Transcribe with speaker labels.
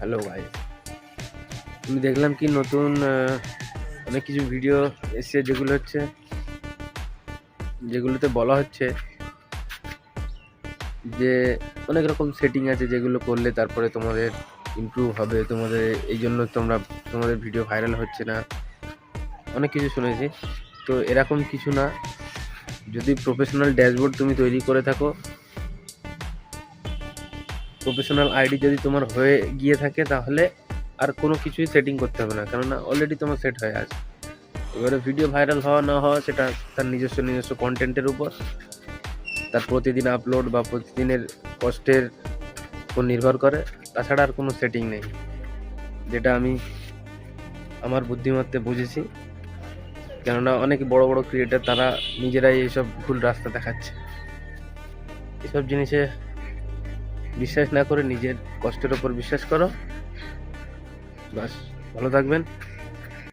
Speaker 1: Hello guys, আমি দেখলাম কি নতুন অনেক কিছু ভিডিও এসছে যেগুলোতে বলা হচ্ছে যে অনেক রকম সেটিং আছে যেগুলো করলে তারপরে তোমাদের ইমপ্রুভ হবে, তোমাদের এই জন্য তোমাদের ভিডিও ভাইরাল হচ্ছে না, অনেক কিছু শুনেছি। তো এরকম কিছু না, যদি প্রফেশনাল ড্যাশবোর্ড তুমি তৈরি করে থাকো, প্রফেশনাল আইডি যদি তোমার হয়ে গিয়ে থাকে, তাহলে আর কোনো কিছুই সেটিং করতে হবে না, কেননা অলরেডি তোমার সেট হয়ে আছে। এবারে ভিডিও ভাইরাল হওয়া না হওয়া সেটা তার নিজস্ব কন্টেন্টের উপর, তার প্রতিদিন আপলোড বা প্রতিদিনের কষ্টের উপর নির্ভর করে। তাছাড়া আর কোনো সেটিং নেই, যেটা আমি আমার বুদ্ধিমত্তায় বুঝেছি। কেননা অনেক বড় বড় ক্রিয়েটার তারা নিজেরাই এইসব ভুল রাস্তা দেখাচ্ছে। এসব জিনিসে বিশ্বাস না করে নিজের কষ্টের ওপর বিশ্বাস করো। বাস, ভালো থাকবেন।